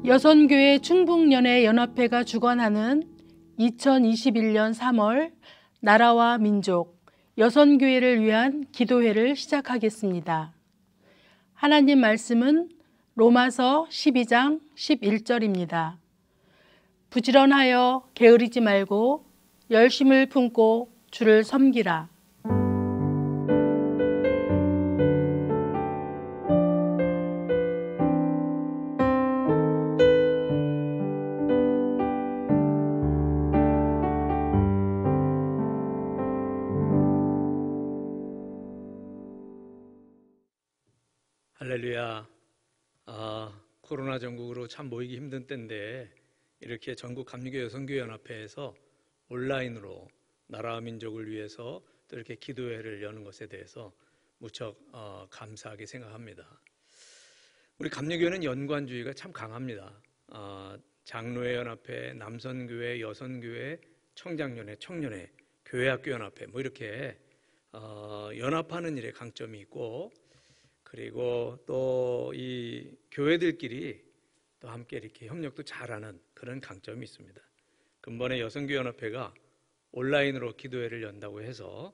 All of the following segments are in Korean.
여선교회 충북연회연합회가 주관하는 2021년 3월 나라와 민족 여선교회를 위한 기도회를 시작하겠습니다. 하나님 말씀은 로마서 12장 11절입니다. 부지런하여 게으르지 말고 열심을 품고 주를 섬기라. 할렐루야. 코로나 전국으로 참 모이기 힘든 때인데 이렇게 전국 감리교 여선교회 연합회에서 온라인으로 나라와 민족을 위해서 또 이렇게 기도회를 여는 것에 대해서 무척 감사하게 생각합니다. 우리 감리교회는 연관주의가 참 강합니다. 장로회 연합회, 남선교회, 여선교회, 청장년회, 청년회, 교회학교 연합회 뭐 이렇게 연합하는 일에 강점이 있고, 그리고 또 이 교회들끼리 또 함께 이렇게 협력도 잘하는 그런 강점이 있습니다. 근본에 여선교연합회가 온라인으로 기도회를 연다고 해서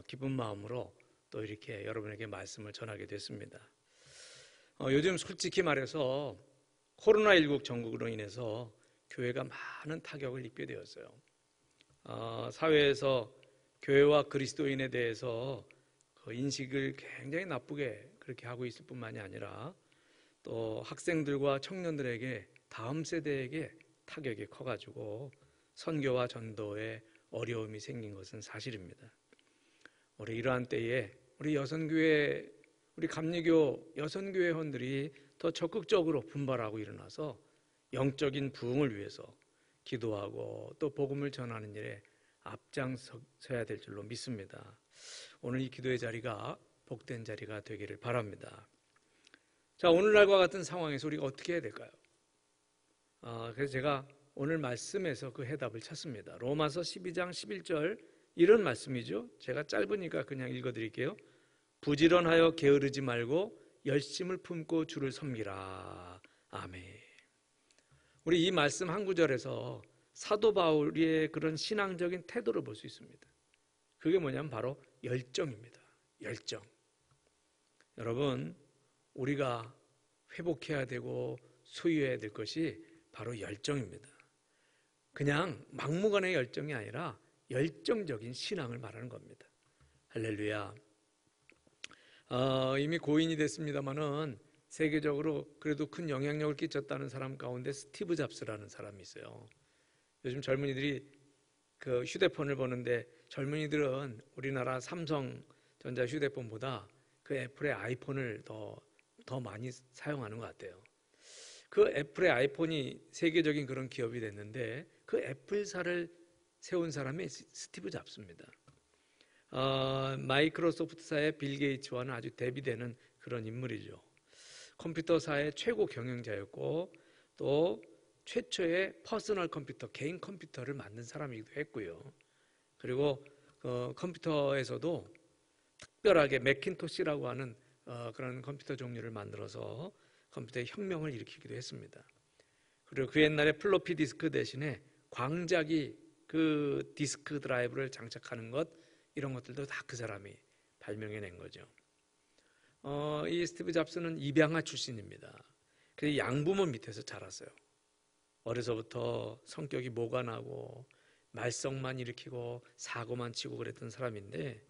기쁜 마음으로 또 이렇게 여러분에게 말씀을 전하게 됐습니다. 요즘 솔직히 말해서 코로나19 전국으로 인해서 교회가 많은 타격을 입게 되었어요. 사회에서 교회와 그리스도인에 대해서 그 인식을 굉장히 나쁘게 그렇게 하고 있을 뿐만이 아니라 또 학생들과 청년들에게, 다음 세대에게 타격이 커가지고 선교와 전도에 어려움이 생긴 것은 사실입니다. 우리 이러한 때에 우리 여선교회, 우리 감리교 여선교회원들이 더 적극적으로 분발하고 일어나서 영적인 부흥을 위해서 기도하고 또 복음을 전하는 일에 앞장서야 될 줄로 믿습니다. 오늘 이 기도의 자리가 복된 자리가 되기를 바랍니다. 자, 오늘날과 같은 상황에서 우리가 어떻게 해야 될까요? 그래서 제가 오늘 말씀에서 그 해답을 찾습니다. 로마서 12장 11절 이런 말씀이죠. 제가 짧으니까 그냥 읽어드릴게요. 부지런하여 게으르지 말고 열심을 품고 주를 섬기라. 아멘. 우리 이 말씀 한 구절에서 사도 바울의 그런 신앙적인 태도를 볼 수 있습니다. 그게 뭐냐면 바로 열정입니다. 열정. 여러분, 우리가 회복해야 되고 소유해야 될 것이 바로 열정입니다. 그냥 막무가내의 열정이 아니라 열정적인 신앙을 말하는 겁니다. 할렐루야. 이미 고인이 됐습니다마는 세계적으로 그래도 큰 영향력을 끼쳤다는 사람 가운데 스티브 잡스라는 사람이 있어요. 요즘 젊은이들이 그 휴대폰을 보는데 젊은이들은 우리나라 삼성전자 휴대폰보다 그 애플의 아이폰을 더 많이 사용하는 것 같아요. 그 애플의 아이폰이 세계적인 그런 기업이 됐는데 그 애플사를 세운 사람이 스티브 잡스입니다. 마이크로소프트사의 빌 게이츠와는 아주 대비되는 그런 인물이죠. 컴퓨터사의 최고 경영자였고 또 최초의 퍼스널 컴퓨터, 개인 컴퓨터를 만든 사람이기도 했고요. 그리고 컴퓨터에서도 특별하게 매킨토시라고 하는 그런 컴퓨터 종류를 만들어서 컴퓨터의 혁명을 일으키기도 했습니다. 그리고 그 옛날에 플로피 디스크 대신에 광자기 그 디스크 드라이브를 장착하는 것, 이런 것들도 다 그 사람이 발명해낸 거죠. 이 스티브 잡스는 입양아 출신입니다. 그래서 양부모 밑에서 자랐어요. 어려서부터 성격이 모관하고 말썽만 일으키고 사고만 치고 그랬던 사람인데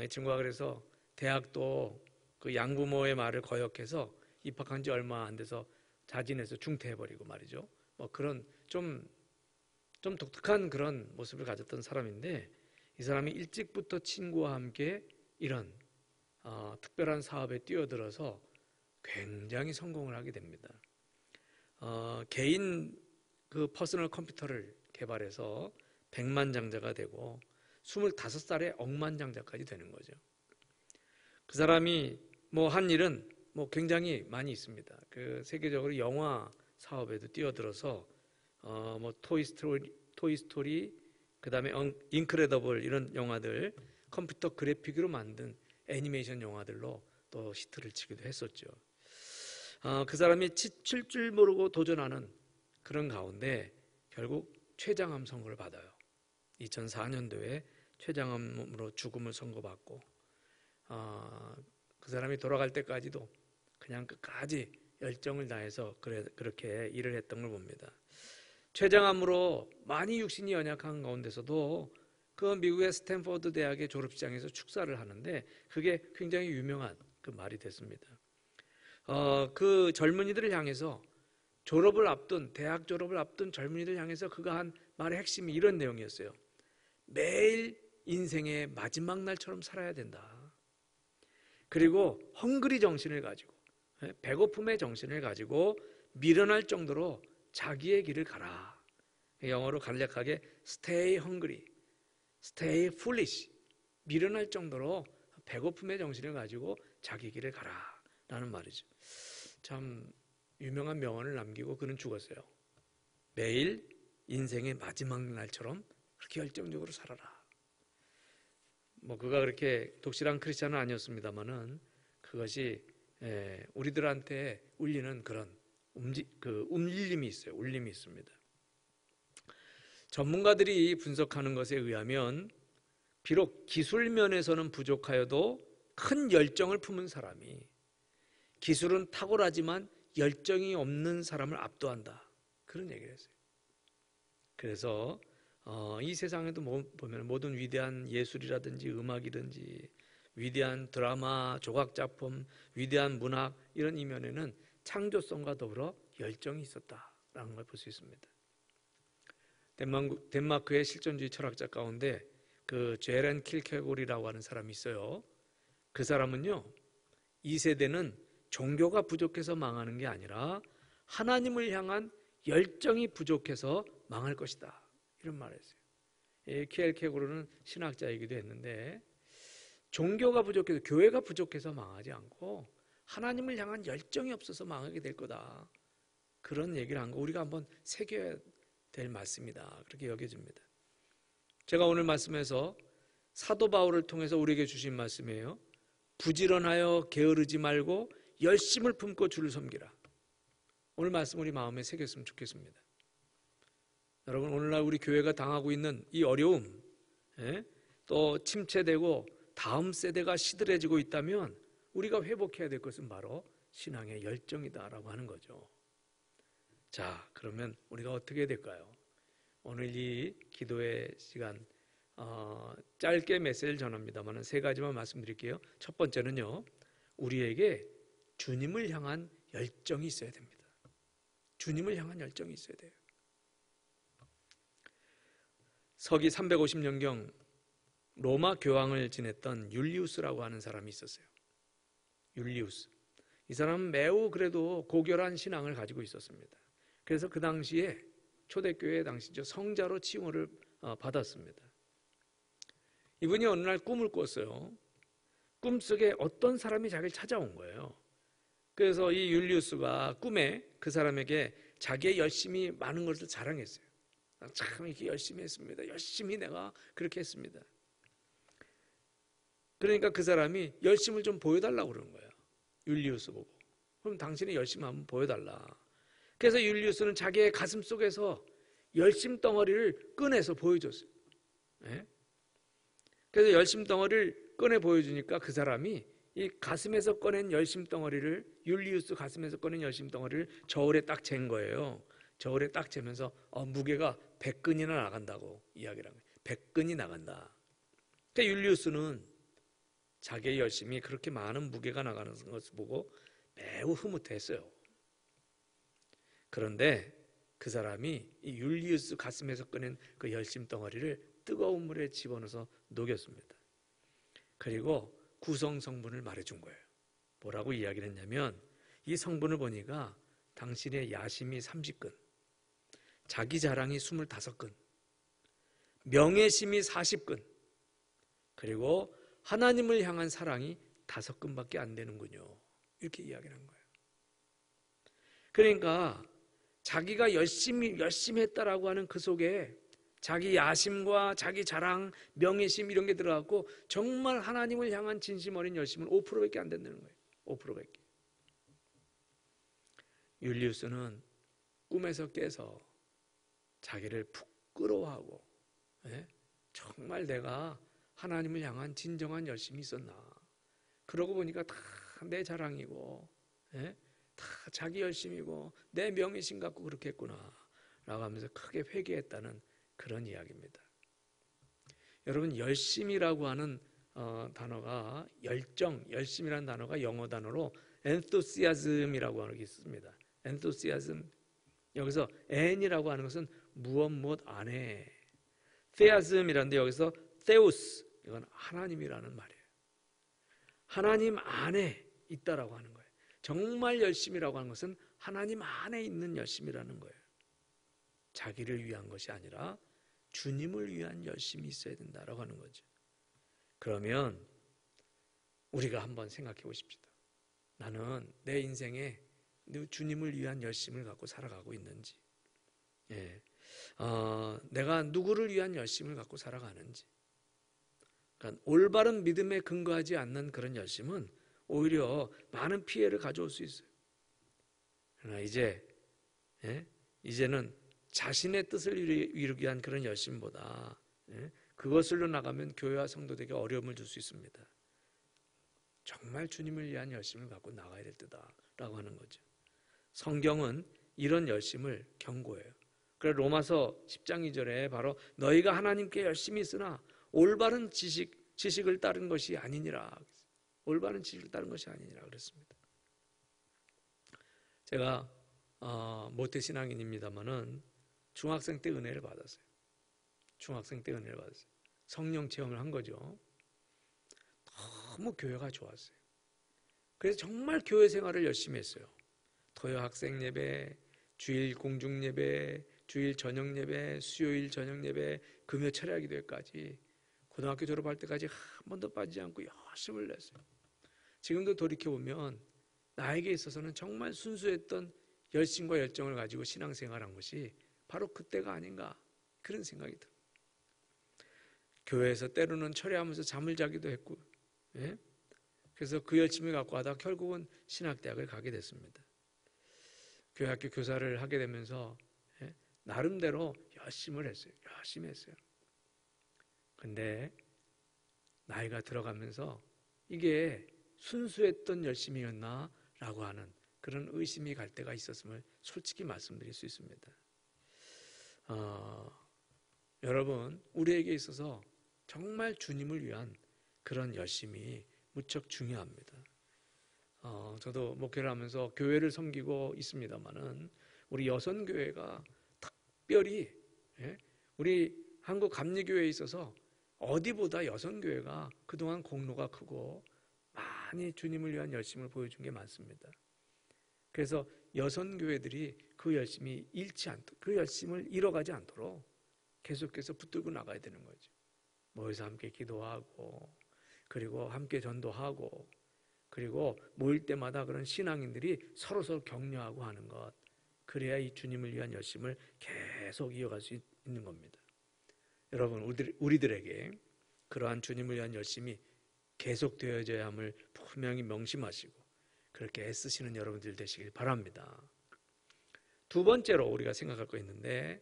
이 친구가 그래서 대학도 그 양부모의 말을 거역해서 입학한 지 얼마 안 돼서 자진해서 중퇴해버리고 말이죠. 뭐 그런 좀 독특한 그런 모습을 가졌던 사람인데, 이 사람이 일찍부터 친구와 함께 이런 특별한 사업에 뛰어들어서 굉장히 성공을 하게 됩니다. 개인 그 퍼스널 컴퓨터를 개발해서 백만장자가 되고 25살에 억만장자까지 되는 거죠. 그 사람이 뭐 한 일은 뭐 굉장히 많이 있습니다. 그 세계적으로 영화 사업에도 뛰어들어서 뭐 토이스토리, 그 다음에 인크레더블 이런 영화들, 컴퓨터 그래픽으로 만든 애니메이션 영화들로 또 히트를 치기도 했었죠. 그 사람이 지칠 줄 모르고 도전하는 그런 가운데 결국 췌장암 선고를 받아요. 2004년도에 췌장암으로 죽음을 선고받고 그 사람이 돌아갈 때까지도 그냥 끝까지 열정을 다해서 그렇게 일을 했던 걸 봅니다. 췌장암으로 많이 육신이 연약한 가운데서도 그 미국의 스탠포드 대학의 졸업식장에서 축사를 하는데 그게 굉장히 유명한 그 말이 됐습니다. 그 젊은이들을 향해서 대학 졸업을 앞둔 젊은이들을 향해서 그가 한 말의 핵심이 이런 내용이었어요. 매일 인생의 마지막 날처럼 살아야 된다. 그리고 헝그리 정신을 가지고, 배고픔의 정신을 가지고 미련할 정도로 자기의 길을 가라. 영어로 간략하게 stay hungry, stay foolish, 미련할 정도로 배고픔의 정신을 가지고 자기 길을 가라 라는 말이죠. 참 유명한 명언을 남기고 그는 죽었어요. 매일 인생의 마지막 날처럼 그렇게 열정적으로 살아라. 그가 그렇게 독실한 크리스찬은 아니었습니다만은 그것이 우리들한테 울리는 그런 울림이 있어요. 울림이 있습니다. 전문가들이 분석하는 것에 의하면 비록 기술 면에서는 부족하여도 큰 열정을 품은 사람이 기술은 탁월하지만 열정이 없는 사람을 압도한다. 그런 얘기를 했어요. 그래서 이 세상에도 보면 모든 위대한 예술이라든지 음악이든지 위대한 드라마, 조각작품, 위대한 문학 이런 이면에는 창조성과 더불어 열정이 있었다라는 걸 볼 수 있습니다. 덴마크의 실존주의 철학자 가운데 그 제렌 킬케고리라고 하는 사람이 있어요. 그 사람은요, 이 세대는 종교가 부족해서 망하는 게 아니라 하나님을 향한 열정이 부족해서 망할 것이다. 이런 말을 했어요. 킬케고리는 신학자이기도 했는데 종교가 부족해서, 교회가 부족해서 망하지 않고 하나님을 향한 열정이 없어서 망하게 될 거다. 그런 얘기를 한 거 우리가 한번 새겨야 될 말씀이다. 그렇게 여겨집니다. 제가 오늘 말씀에서 사도 바울을 통해서 우리에게 주신 말씀이에요. 부지런하여 게으르지 말고 열심을 품고 주를 섬기라. 오늘 말씀 우리 마음에 새겼으면 좋겠습니다. 여러분, 오늘날 우리 교회가 당하고 있는 이 어려움, 또 침체되고 다음 세대가 시들해지고 있다면 우리가 회복해야 될 것은 바로 신앙의 열정이다라고 하는 거죠. 자, 그러면 우리가 어떻게 해야 될까요? 오늘 이 기도의 시간 짧게 메시지를 전합니다만 세 가지만 말씀드릴게요. 첫 번째는요, 우리에게 주님을 향한 열정이 있어야 됩니다. 주님을 향한 열정이 있어야 돼요. 서기 350년경 로마 교황을 지냈던 율리우스라고 하는 사람이 있었어요. 율리우스. 이 사람은 매우 그래도 고결한 신앙을 가지고 있었습니다. 그래서 그 당시에 초대교회 당시죠, 성자로 칭호를 받았습니다. 이분이 어느 날 꿈을 꿨어요. 꿈속에 어떤 사람이 자기를 찾아온 거예요. 그래서 이 율리우스가 꿈에 그 사람에게 자기의 열심히 많은 것을 자랑했어요. 참 이렇게 열심히 했습니다. 열심히 내가 그렇게 했습니다. 그러니까 그 사람이 열심을 좀 보여달라고 그러는 거예요. 율리우스 보고. 그럼 당신의 열심 한번 보여달라. 그래서 율리우스는 자기의 가슴 속에서 열심 덩어리를 꺼내서 보여줬어요. 그래서 열심 덩어리를 꺼내 보여주니까 그 사람이 이 가슴에서 꺼낸 열심 덩어리를, 율리우스 가슴에서 꺼낸 열심 덩어리를 저울에 딱 잰 거예요. 저울에 딱 재면서 무게가 100근이나 나간다고 이야기를 한 거예요. 100근이 나간다. 그러니까 율리우스는 자기의 열심이 그렇게 많은 무게가 나가는 것을 보고 매우 흐뭇했어요. 그런데 그 사람이 이 율리우스 가슴에서 꺼낸 그 열심 덩어리를 뜨거운 물에 집어넣어서 녹였습니다. 그리고 구성 성분을 말해준 거예요. 뭐라고 이야기를 했냐면, 이 성분을 보니까 당신의 야심이 30근, 자기 자랑이 25근, 명예심이 40근, 그리고 하나님을 향한 사랑이 5근밖에 안 되는군요. 이렇게 이야기를 한 거예요. 그러니까 자기가 열심히 했다라고 하는 그 속에 자기 야심과 자기 자랑, 명예심 이런 게 들어갔고 정말 하나님을 향한 진심 어린 열심은 5%밖에 안 된다는 거예요. 5%밖에. 율리우스는 꿈에서 깨서 자기를 부끄러워하고, 예? 정말 내가 하나님을 향한 진정한 열심이 있었나? 그러고 보니까 다 내 자랑이고, 예? 다 자기 열심이고 내 명예심 갖고 그렇게 했구나 라고 하면서 크게 회개했다는 그런 이야기입니다. 여러분, 열심이라고 하는 단어가 열정, 열심이라는 단어가 영어 단어로 enthusiasm이라고 하는 게 있습니다. enthusiasm. 여기서 n이라고 하는 것은 무엇 안에, theism이라는데 여기서 theos, 이건 하나님이라는 말이에요. 하나님 안에 있다라고 하는 거예요. 정말 열심이라고 하는 것은 하나님 안에 있는 열심이라는 거예요. 자기를 위한 것이 아니라 주님을 위한 열심이 있어야 된다라고 하는 거죠. 그러면 우리가 한번 생각해 보십시다. 나는 내 인생에 주님을 위한 열심을 갖고 살아가고 있는지, 내가 누구를 위한 열심을 갖고 살아가는지. 그러니까 올바른 믿음에 근거하지 않는 그런 열심은 오히려 많은 피해를 가져올 수 있어요. 그러나 이제는 자신의 뜻을 이루기 위한 그런 열심보다 그것을로 나가면 교회와 성도들에게 어려움을 줄 수 있습니다. 정말 주님을 위한 열심을 갖고 나가야 될 때다라고 하는 거죠. 성경은 이런 열심을 경고해요. 그래서 로마서 10장 2절에 바로 너희가 하나님께 열심히 있으나 올바른 지식을 따른 것이 아니니라. 올바른 지식을 따른 것이 아니니라 그랬습니다. 제가 모태신앙인입니다만은 중학생 때 은혜를 받았어요. 중학생 때 은혜를 받았어요. 성령 체험을 한 거죠. 너무 교회가 좋았어요. 그래서 정말 교회 생활을 열심히 했어요. 토요 학생 예배, 주일 공중 예배, 주일 저녁 예배, 수요일 저녁 예배, 금요 철야 기도회까지 고등학교 졸업할 때까지 한 번도 빠지지 않고 열심을 냈어요. 지금도 돌이켜보면 나에게 있어서는 정말 순수했던 열심과 열정을 가지고 신앙생활한 것이 바로 그때가 아닌가 그런 생각이 들어요. 교회에서 때로는 철야하면서 잠을 자기도 했고, 그래서 그 열심을 갖고 하다 결국은 신학대학을 가게 됐습니다. 교회학교 교사를 하게 되면서 나름대로 열심을 했어요. 열심히 했어요. 근데 나이가 들어가면서 이게 순수했던 열심이었나 라고 하는 그런 의심이 갈 때가 있었음을 솔직히 말씀드릴 수 있습니다. 여러분, 우리에게 있어서 정말 주님을 위한 그런 열심이 무척 중요합니다. 저도 목회를 하면서 교회를 섬기고 있습니다만은 우리 여선교회가 특별히 우리 한국 감리교회에 있어서 어디보다 여선교회가 그동안 공로가 크고 많이 주님을 위한 열심을 보여준 게 많습니다. 그래서 여선교회들이 그 열심이 잃지 않도록, 그 열심을 잃어가지 않도록 계속해서 붙들고 나가야 되는 거죠. 모여서 함께 기도하고, 그리고 함께 전도하고, 그리고 모일 때마다 그런 신앙인들이 서로 격려하고 하는 것, 그래야 이 주님을 위한 열심을 계속 이어갈 수 있는 겁니다. 여러분, 우리들에게 그러한 주님을 위한 열심이 계속되어져야 함을 분명히 명심하시고 그렇게 애쓰시는 여러분들 되시길 바랍니다. 두 번째로 우리가 생각할 거 있는데,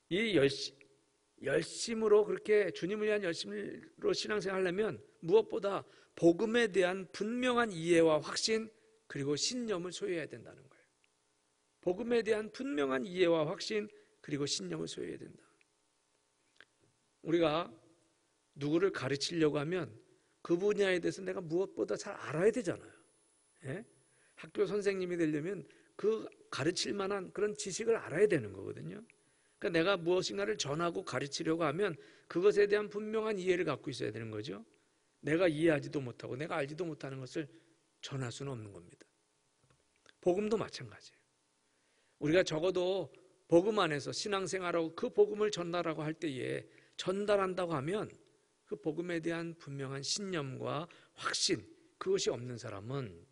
이 열심으로 그렇게 주님을 위한 열심으로 신앙생활 하려면 무엇보다 복음에 대한 분명한 이해와 확신, 그리고 신념을 소유해야 된다는 거예요. 복음에 대한 분명한 이해와 확신, 그리고 신념을 소유해야 된다. 우리가 누구를 가르치려고 하면 그 분야에 대해서 내가 무엇보다 잘 알아야 되잖아요. 학교 선생님이 되려면 그 가르칠 만한 그런 지식을 알아야 되는 거거든요. 그러니까 내가 무엇인가를 전하고 가르치려고 하면 그것에 대한 분명한 이해를 갖고 있어야 되는 거죠. 내가 이해하지도 못하고 내가 알지도 못하는 것을 전할 수는 없는 겁니다. 복음도 마찬가지예요. 우리가 적어도 복음 안에서 신앙생활하고 그 복음을 전달하고 할 때에 전달한다고 하면 그 복음에 대한 분명한 신념과 확신, 그것이 없는 사람은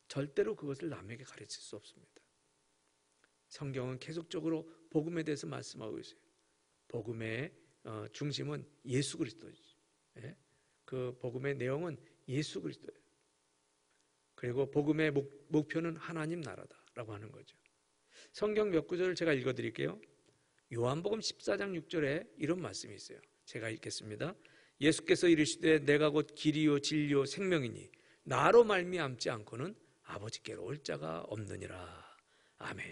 절대로 그것을 남에게 가르칠 수 없습니다. 성경은 계속적으로 복음에 대해서 말씀하고 있어요. 복음의 중심은 예수 그리스도죠. 그 복음의 내용은 예수 그리스도예요. 그리고 복음의 목표는 하나님 나라다라고 하는 거죠. 성경 몇 구절을 제가 읽어드릴게요. 요한복음 14장 6절에 이런 말씀이 있어요. 제가 읽겠습니다. 예수께서 이르시되 내가 곧 길이요 진리요 생명이니 나로 말미암지 않고는 아버지께로 올 자가 없느니라. 아멘.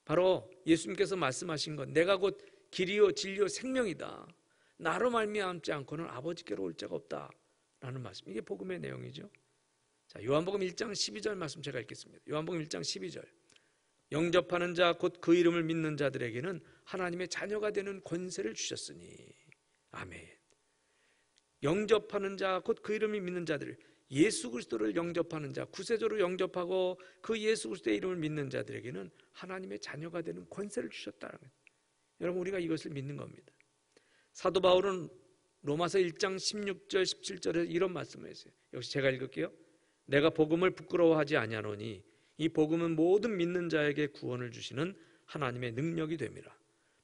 바로 예수님께서 말씀하신 것, 내가 곧 길이요 진리요 생명이다. 나로 말미암지 않고는 아버지께로 올 자가 없다라는 말씀. 이게 복음의 내용이죠. 자, 요한복음 1장 12절 말씀 제가 읽겠습니다. 요한복음 1장 12절. 영접하는 자 곧 그 이름을 믿는 자들에게는 하나님의 자녀가 되는 권세를 주셨으니. 아멘. 영접하는 자 곧 그 이름을 믿는 자들, 예수 그리스도를 영접하는 자, 구세주로 영접하고 그 예수 그리스도의 이름을 믿는 자들에게는 하나님의 자녀가 되는 권세를 주셨다는 거예요. 여러분, 우리가 이것을 믿는 겁니다. 사도 바울은 로마서 1장 16절 17절에 이런 말씀을 했어요. 역시 제가 읽을게요. 내가 복음을 부끄러워하지 아니하노니 이 복음은 모든 믿는 자에게 구원을 주시는 하나님의 능력이 됨이라.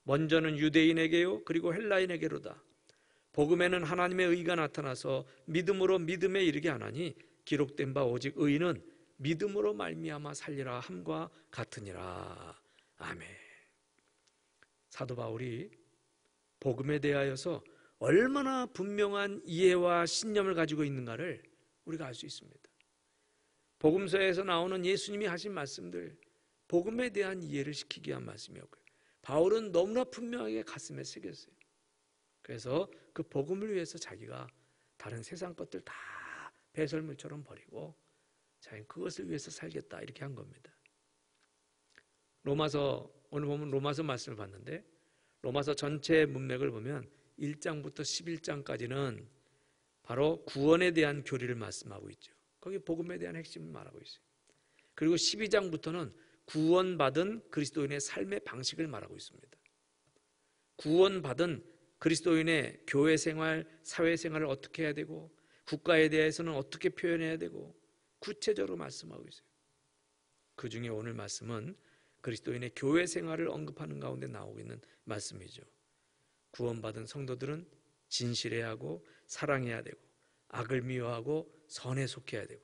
먼저는 유대인에게요 그리고 헬라인에게로다. 복음에는 하나님의 의가 나타나서 믿음으로 믿음에 이르게 하나니 기록된 바 오직 의인은 믿음으로 말미암아 살리라 함과 같으니라. 아멘. 사도 바울이 복음에 대하여서 얼마나 분명한 이해와 신념을 가지고 있는가를 우리가 알 수 있습니다. 복음서에서 나오는 예수님이 하신 말씀들, 복음에 대한 이해를 시키기 위한 말씀이었고요. 바울은 너무나 분명하게 가슴에 새겼어요. 그래서 그 복음을 위해서 자기가 다른 세상 것들 다 배설물처럼 버리고 자기는 그것을 위해서 살겠다 이렇게 한 겁니다. 로마서, 오늘 보면 로마서 말씀을 봤는데 로마서 전체 문맥을 보면 1장부터 11장까지는 바로 구원에 대한 교리를 말씀하고 있죠. 거기 복음에 대한 핵심을 말하고 있어요. 그리고 12장부터는 구원받은 그리스도인의 삶의 방식을 말하고 있습니다. 구원받은 그리스도인의 교회 생활, 사회 생활을 어떻게 해야 되고 국가에 대해서는 어떻게 표현해야 되고 구체적으로 말씀하고 있어요. 그 중에 오늘 말씀은 그리스도인의 교회 생활을 언급하는 가운데 나오고 있는 말씀이죠. 구원받은 성도들은 진실해야 하고 사랑해야 되고 악을 미워하고 선에 속해야 되고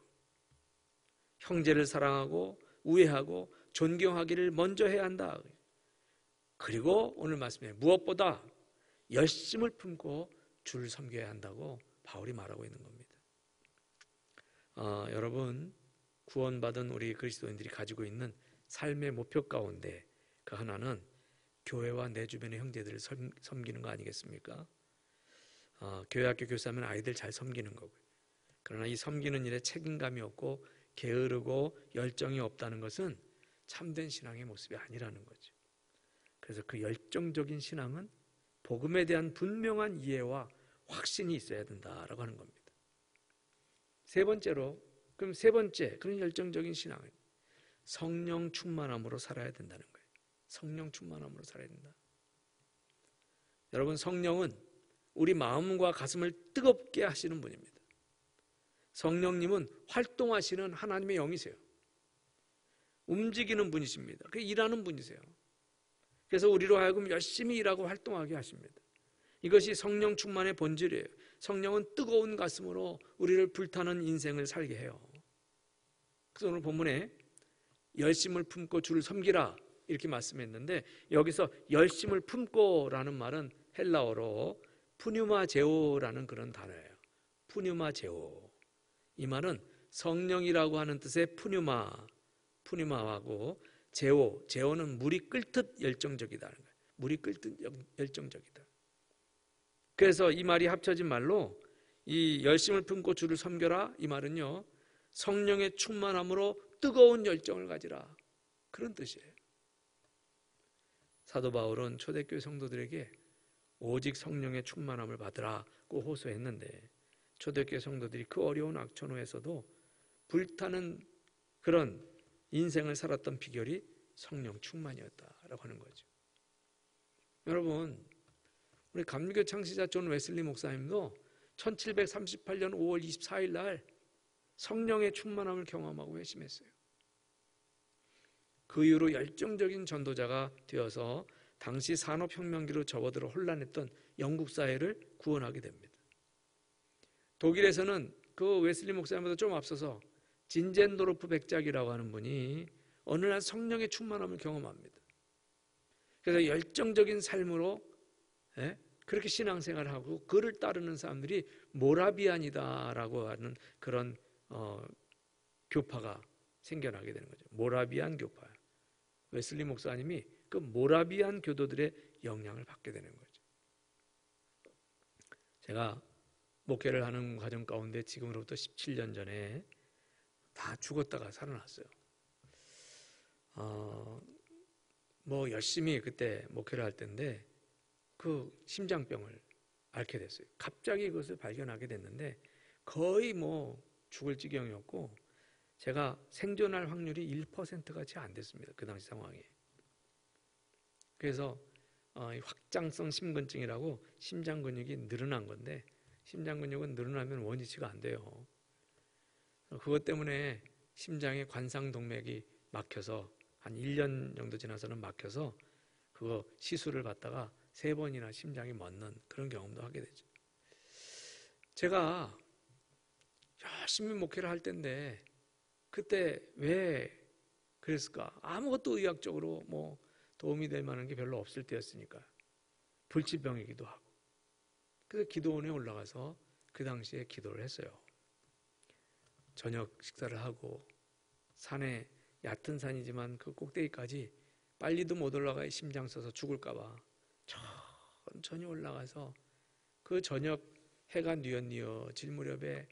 형제를 사랑하고 우애하고 존경하기를 먼저 해야 한다. 그리고 오늘 말씀에 무엇보다 열심을 품고 주를 섬겨야 한다고 바울이 말하고 있는 겁니다. 여러분, 구원받은 우리 그리스도인들이 가지고 있는 삶의 목표 가운데 그 하나는 교회와 내 주변의 형제들을 섬기는 거 아니겠습니까? 교회 학교 교사하면 아이들 잘 섬기는 거고요. 그러나 이 섬기는 일에 책임감이 없고 게으르고 열정이 없다는 것은 참된 신앙의 모습이 아니라는 거죠. 그래서 그 열정적인 신앙은 복음에 대한 분명한 이해와 확신이 있어야 된다라고 하는 겁니다. 세 번째로, 그럼 세 번째 그런 열정적인 신앙은 성령 충만함으로 살아야 된다는 거예요. 성령 충만함으로 살아야 된다. 여러분, 성령은 우리 마음과 가슴을 뜨겁게 하시는 분입니다. 성령님은 활동하시는 하나님의 영이세요. 움직이는 분이십니다. 일하는 분이세요. 그래서 우리로 하여금 열심히 일하고 활동하게 하십니다. 이것이 성령 충만의 본질이에요. 성령은 뜨거운 가슴으로 우리를 불타는 인생을 살게 해요. 그래서 오늘 본문에 열심을 품고 주를 섬기라 이렇게 말씀했는데 여기서 열심을 품고라는 말은 헬라어로 푸뉴마제오라는 그런 단어예요. 푸뉴마제오. 이 말은 성령이라고 하는 뜻의 푸뉴마하고 제오는 물이 끓듯 열정적이다는 거예요. 물이 끓듯 열정적이다. 그래서 이 말이 합쳐진 말로 이 열심을 품고 주를 섬겨라 이 말은요, 성령의 충만함으로 뜨거운 열정을 가지라 그런 뜻이에요. 사도 바울은 초대교회 성도들에게 오직 성령의 충만함을 받으라고 호소했는데 초대교회 성도들이 그 어려운 악천후에서도 불타는 그런 인생을 살았던 비결이 성령 충만이었다라고 하는 거죠. 여러분, 우리 감리교 창시자 존 웨슬리 목사님도 1738년 5월 24일 날 성령의 충만함을 경험하고 회심했어요. 그 이후로 열정적인 전도자가 되어서 당시 산업혁명기로 접어들어 혼란했던 영국 사회를 구원하게 됩니다. 독일에서는 그 웨슬리 목사님보다 좀 앞서서 진젠도르프 백작이라고 하는 분이 어느 날 성령의 충만함을 경험합니다. 그래서 열정적인 삶으로 그렇게 신앙생활을 하고 그를 따르는 사람들이 모라비안이다라고 하는 그런 교파가 생겨나게 되는 거죠. 모라비안 교파. 웨슬리 목사님이 그 모라비안 교도들의 영향을 받게 되는 거죠. 제가 목회를 하는 과정 가운데 지금으로부터 17년 전에 다 죽었다가 살아났어요. 뭐 열심히 그때 목회를 할 때인데 그 심장병을 앓게 됐어요. 갑자기 그것을 발견하게 됐는데 거의 뭐 죽을 지경이었고 제가 생존할 확률이 1%가 채 안 됐습니다. 그 당시 상황에. 그래서 확장성 심근증이라고 심장 근육이 늘어난 건데 심장 근육은 늘어나면 원위치가 안 돼요. 그것 때문에 심장에 관상동맥이 막혀서 한 1년 정도 지나서는 막혀서 그거 시술을 받다가 3번이나 심장이 멎는 그런 경험도 하게 되죠. 제가 열심히 목회를 할 때인데 그때 왜 그랬을까? 아무것도 의학적으로 뭐 도움이 될 만한 게 별로 없을 때였으니까 불치병이기도 하고 그래서 기도원에 올라가서 그 당시에 기도를 했어요. 저녁 식사를 하고 산에 얕은 산이지만 그 꼭대기까지 빨리도 못 올라가야 심장 써서 죽을까 봐 천천히 올라가서 그 저녁 해가 뉘엿뉘엿질 무렵에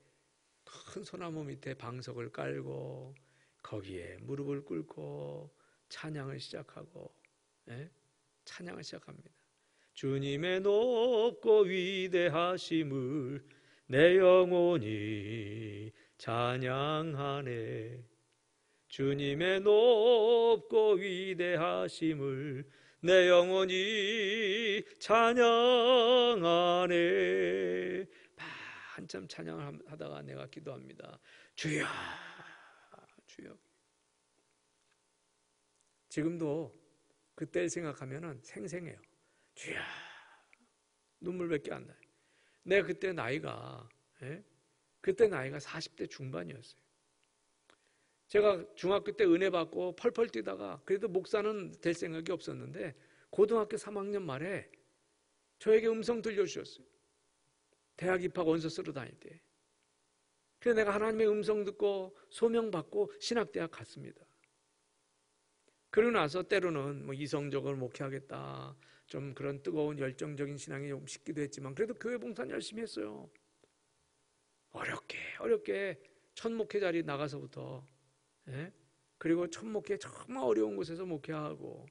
큰 소나무 밑에 방석을 깔고 거기에 무릎을 꿇고 찬양을 시작하고 찬양을 시작합니다. 주님의 높고 위대하심을 내 영혼이 찬양하네. 주님의 높고 위대하심을 내 영혼이 찬양하네. 한참 찬양을 하다가 내가 기도합니다. 주여, 주여. 지금도 그때를 생각하면 생생해요. 주여, 눈물밖에 안 나요. 내가 그때 나이가 40대 중반이었어요. 제가 중학교 때 은혜 받고 펄펄 뛰다가 그래도 목사는 될 생각이 없었는데 고등학교 3학년 말에 저에게 음성 들려주셨어요. 대학 입학 원서 쓰러 다닐 때. 그래서 내가 하나님의 음성 듣고 소명받고 신학대학 갔습니다. 그러고 나서 때로는 뭐 이성적으로 목회하겠다, 좀 그런 뜨거운 열정적인 신앙이 좀 식기도 했지만 그래도 교회 봉사는 열심히 했어요. 어렵게 첫 목회 자리 나가서부터 그리고 첫 목회 정말 어려운 곳에서 목회하고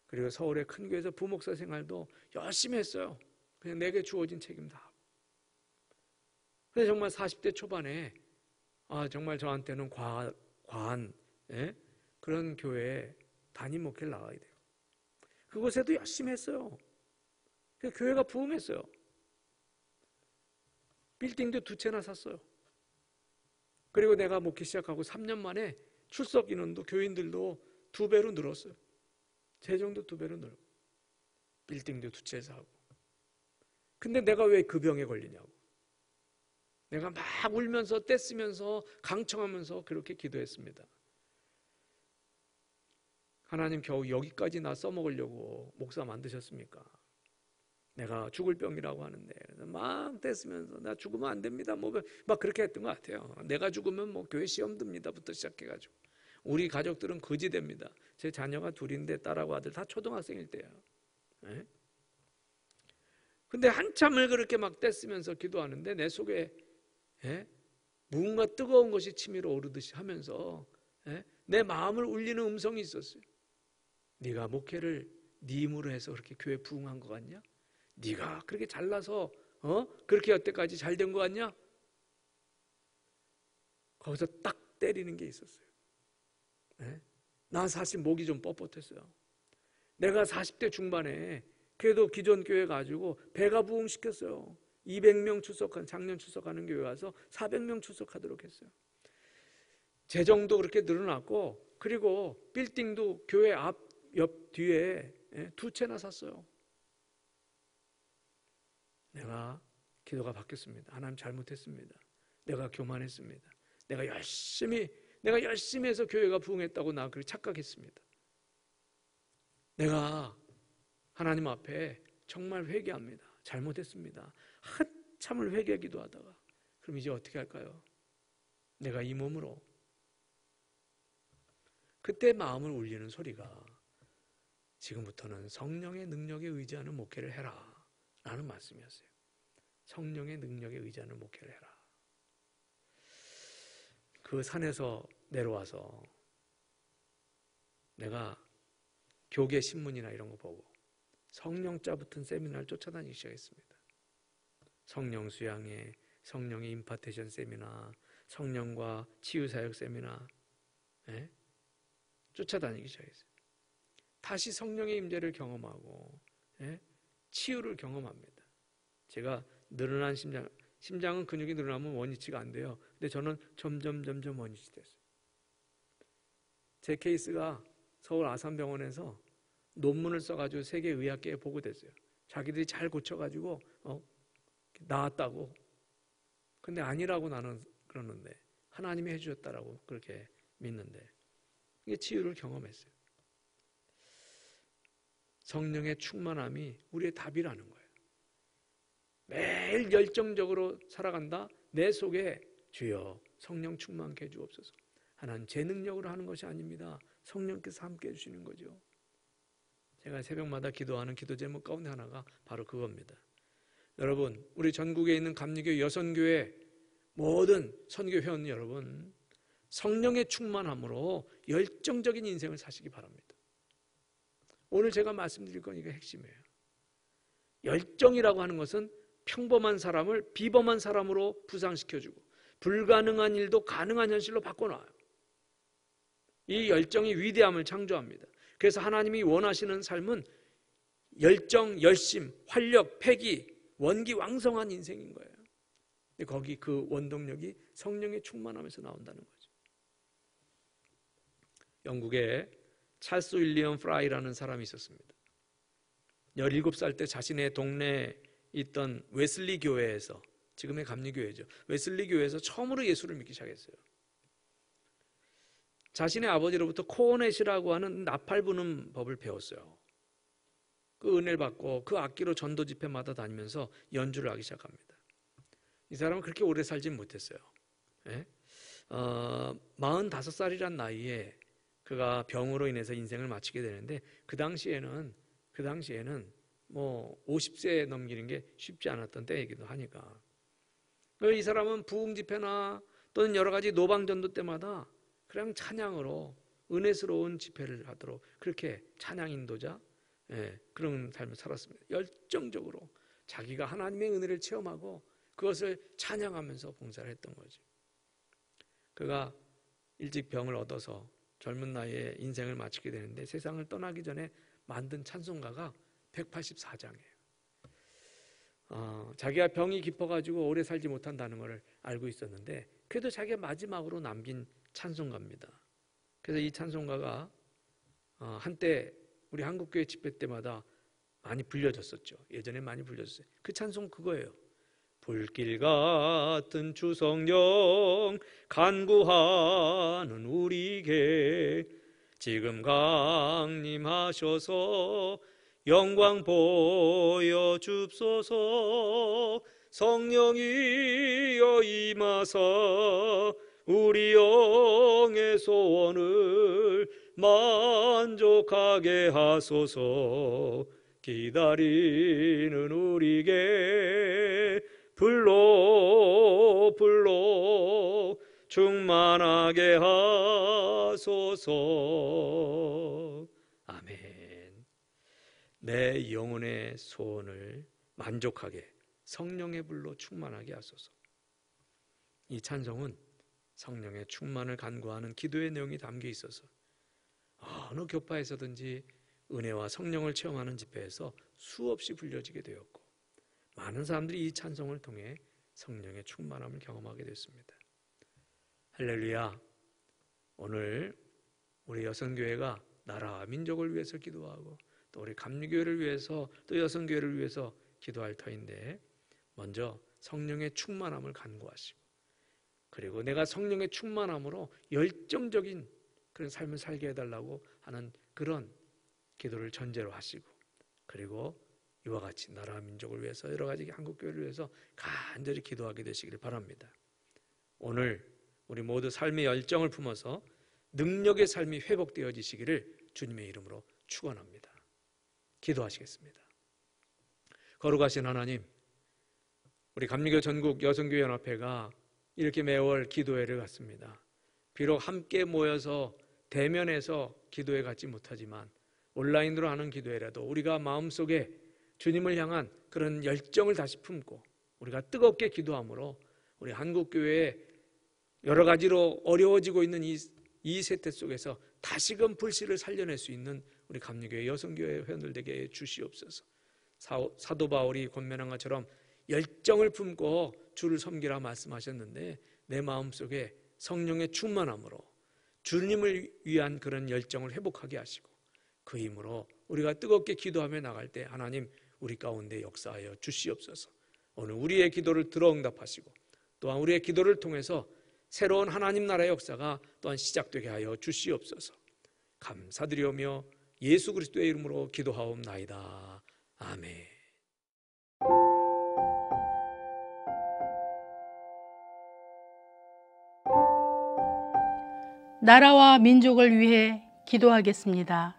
그리고 서울의 큰 교회에서 부목사 생활도 열심히 했어요. 그냥 내게 주어진 책임 다 하고. 그래서 정말 40대 초반에 정말 저한테는 과한 그런 교회에 담임 목회를 나가야 돼요. 그곳에도 열심히 했어요. 교회가 부흥했어요. 빌딩도 2채나 샀어요. 그리고 내가 목회 시작하고 3년 만에 출석 인원도 교인들도 2배로 늘었어요. 재정도 2배로 늘고 빌딩도 2채 사고. 근데 내가 왜 그 병에 걸리냐고. 내가 막 울면서 떼쓰면서 강청하면서 그렇게 기도했습니다. 하나님 겨우 여기까지 나 써먹으려고 목사 만드셨습니까? 내가 죽을 병이라고 하는데 막 떼쓰면서 나 죽으면 안 됩니다. 막 그렇게 했던 것 같아요. 내가 죽으면 뭐 교회 시험 듭니다부터 시작해가지고 우리 가족들은 거지 됩니다. 제 자녀가 2인데 딸하고 아들 다 초등학생일 때예요. 근데 한참을 그렇게 막 떼쓰면서 기도하는데 내 속에 무언가 뜨거운 것이 치밀어 오르듯이 하면서 내 마음을 울리는 음성이 있었어요. 네가 목회를 네 힘으로 해서 그렇게 교회 부흥한 것 같냐? 네가 그렇게 잘나서 그렇게 여태까지 잘 된 것 같냐? 거기서 딱 때리는 게 있었어요. 난 사실 목이 좀 뻣뻣했어요. 내가 40대 중반에 그래도 기존 교회 가지고 배가 부흥시켰어요. 200명 출석한 작년 출석하는 교회 가서 400명 출석하도록 했어요. 재정도 그렇게 늘어났고 그리고 빌딩도 교회 앞, 옆, 뒤에 2채나 샀어요. 내가 기도가 바뀌었습니다. 하나님 잘못했습니다. 내가 교만했습니다. 내가 열심히 내가 열심히 해서 교회가 부흥했다고 나 그렇게 착각했습니다. 내가 하나님 앞에 정말 회개합니다. 잘못했습니다. 한참을 회개 기도하다가 그럼 이제 어떻게 할까요? 내가 이 몸으로 그때 마음을 울리는 소리가 지금부터는 성령의 능력에 의지하는 목회를 해라 라는 말씀이었어요. 성령의 능력에 의지하는 목회를 해라. 그 산에서 내려와서 내가 교계 신문이나 이런 거 보고 성령자 붙은 세미나를 쫓아다니기 시작했습니다. 성령 수양회, 성령의 임파테이션 세미나, 성령과 치유사역 세미나, 쫓아다니기 시작했어요. 다시 성령의 임재를 경험하고 치유를 경험합니다. 제가 늘어난 심장은 근육이 늘어나면 원위치가 안 돼요. 근데 저는 점점 원위치 됐어요. 제 케이스가 서울 아산병원에서 논문을 써가지고 세계의학계에 보고됐어요. 자기들이 잘 고쳐가지고 나았다고. 근데 아니라고 나는 그러는데 하나님이 해주셨다라고 그렇게 믿는데 이게 치유를 경험했어요. 성령의 충만함이 우리의 답이라는 거예요. 매일 열정적으로 살아간다. 내 속에 주여 성령 충만케 해주옵소서. 하나님 제 능력으로 하는 것이 아닙니다. 성령께서 함께 해주시는 거죠. 제가 새벽마다 기도하는 기도 제목 가운데 하나가 바로 그겁니다. 여러분, 우리 전국에 있는 감리교 여선교회 모든 선교회원 여러분, 성령의 충만함으로 열정적인 인생을 사시기 바랍니다. 오늘 제가 말씀드릴 건 이게 핵심이에요. 열정이라고 하는 것은 평범한 사람을 비범한 사람으로 부상시켜주고 불가능한 일도 가능한 현실로 바꿔놔요. 이 열정이 위대함을 창조합니다. 그래서 하나님이 원하시는 삶은 열정, 열심, 활력, 패기, 원기왕성한 인생인 거예요. 근데 거기 그 원동력이 성령의 충만함에서 나온다는 거죠. 영국에 찰스 윌리엄 프라이라는 사람이 있었습니다. 17살 때 자신의 동네에 있던 웨슬리 교회에서, 지금의 감리교회죠, 웨슬리 교회에서 처음으로 예수를 믿기 시작했어요. 자신의 아버지로부터 코어넷이라고 하는 나팔 부는 법을 배웠어요. 그 은혜를 받고 그 악기로 전도 집회마다 다니면서 연주를 하기 시작합니다. 이 사람은 그렇게 오래 살진 못했어요. 45살이란 나이에 그가 병으로 인해서 인생을 마치게 되는데 그 당시에는 뭐 50세 넘기는 게 쉽지 않았던 때이기도 하니까 이 사람은 부흥 집회나 또는 여러 가지 노방 전도 때마다 그냥 찬양으로 은혜스러운 집회를 하도록 그렇게 찬양 인도자 그런 삶을 살았습니다. 열정적으로 자기가 하나님의 은혜를 체험하고 그것을 찬양하면서 봉사를 했던 거죠. 그가 일찍 병을 얻어서 젊은 나이에 인생을 마치게 되는데 세상을 떠나기 전에 만든 찬송가가 184장이에요. 자기가 병이 깊어가지고 오래 살지 못한다는 걸 알고 있었는데 그래도 자기가 마지막으로 남긴 찬송가입니다. 그래서 이 찬송가가 한때 우리 한국교회 집회 때마다 많이 불려졌었죠. 예전에 많이 불려졌어요. 그 찬송 그거예요. 불길 같은 주성령 간구하는 우리에게 지금 강림하셔서 영광 보여줍소서. 성령이여 임하사 우리 영의 소원을 만족하게 하소서. 기다리는 우리에게 불러 충만하게 하소서. 아멘. 내 영혼의 소원을 만족하게 성령의 불로 충만하게 하소서. 이 찬송은 성령의 충만을 간구하는 기도의 내용이 담겨 있어서 어느 교파에서든지 은혜와 성령을 체험하는 집회에서 수없이 불려지게 되었고 많은 사람들이 이 찬송을 통해 성령의 충만함을 경험하게 됐습니다. 할렐루야. 오늘 우리 여성교회가 나라와 민족을 위해서 기도하고 또 우리 감리교회를 위해서 또 여성교회를 위해서 기도할 터인데 먼저 성령의 충만함을 간구하시고 그리고 내가 성령의 충만함으로 열정적인 그런 삶을 살게 해달라고 하는 그런 기도를 전제로 하시고, 그리고 이와 같이 나라와 민족을 위해서, 여러 가지 한국교회를 위해서 간절히 기도하게 되시기를 바랍니다. 오늘 우리 모두 삶의 열정을 품어서 능력의 삶이 회복되어지시기를 주님의 이름으로 축원합니다. 기도하시겠습니다. 거룩하신 하나님, 우리 감리교 전국 여성교회 연합회가 이렇게 매월 기도회를 갖습니다. 비록 함께 모여서 대면해서 기도회 갖지 못하지만 온라인으로 하는 기도회라도 우리가 마음속에 주님을 향한 그런 열정을 다시 품고 우리가 뜨겁게 기도함으로 우리 한국교회의 여러 가지로 어려워지고 있는 이 세태 속에서 다시금 불씨를 살려낼 수 있는 우리 감리교회 여성교회 회원들 되게 주시옵소서. 사도 바울이 권면한 것처럼 열정을 품고 주를 섬기라 말씀하셨는데, 내 마음속에 성령의 충만함으로 주님을 위한 그런 열정을 회복하게 하시고, 그 힘으로 우리가 뜨겁게 기도하며 나갈 때 하나님 우리 가운데 역사하여 주시옵소서. 오늘 우리의 기도를 들어 응답하시고 또한 우리의 기도를 통해서 새로운 하나님 나라의 역사가 또한 시작되게 하여 주시옵소서. 감사드리오며 예수 그리스도의 이름으로 기도하옵나이다. 아멘. 나라와 민족을 위해 기도하겠습니다.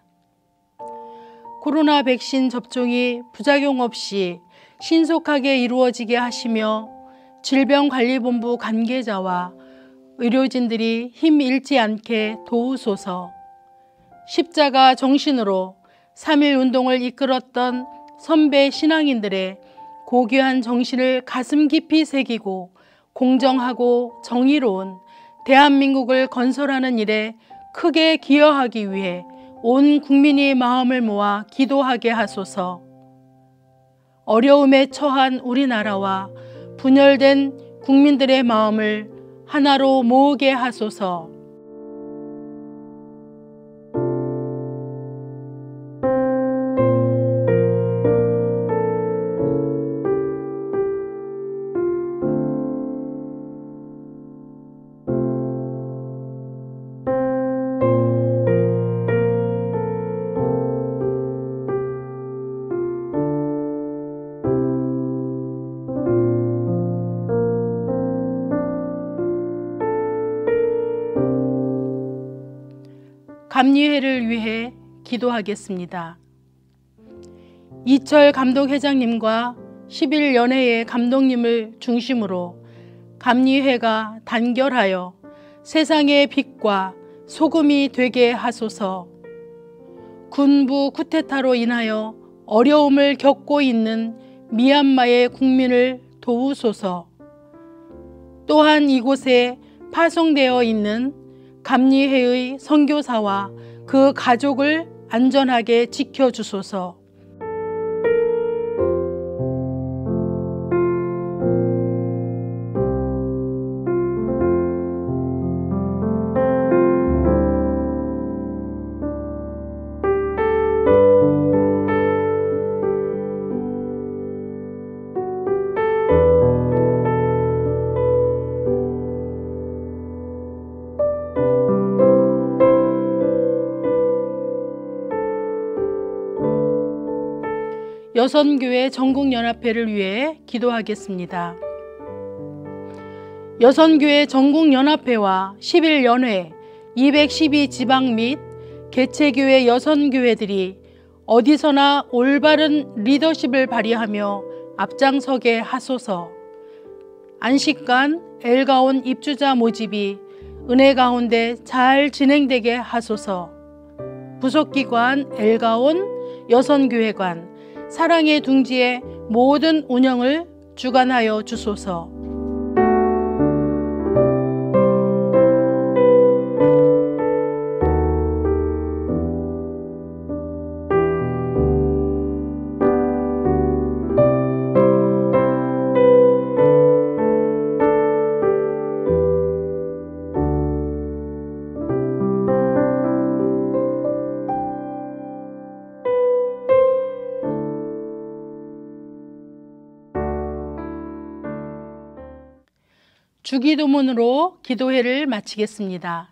코로나 백신 접종이 부작용 없이 신속하게 이루어지게 하시며 질병관리본부 관계자와 의료진들이 힘 잃지 않게 도우소서. 십자가 정신으로 3.1 운동을 이끌었던 선배 신앙인들의 고귀한 정신을 가슴 깊이 새기고 공정하고 정의로운 대한민국을 건설하는 일에 크게 기여하기 위해 온 국민이 마음을 모아 기도하게 하소서. 어려움에 처한 우리나라와 분열된 국민들의 마음을 하나로 모으게 하소서. 감리회를 위해 기도하겠습니다. 이철 감독회장님과 11연회의 감독님을 중심으로 감리회가 단결하여 세상의 빛과 소금이 되게 하소서. 군부 쿠데타로 인하여 어려움을 겪고 있는 미얀마의 국민을 도우소서. 또한 이곳에 파송되어 있는 감리회의 선교사와 그 가족을 안전하게 지켜주소서. 여선교회 전국연합회를 위해 기도하겠습니다. 여선교회 전국연합회와 11연회, 212지방 및 개체교회 여선교회들이 어디서나 올바른 리더십을 발휘하며 앞장서게 하소서. 안식관, 엘가온 입주자 모집이 은혜 가운데 잘 진행되게 하소서. 부속기관, 엘가온, 여선교회관, 사랑의 둥지의 모든 운영을 주관하여 주소서. 주기도문으로 기도회를 마치겠습니다.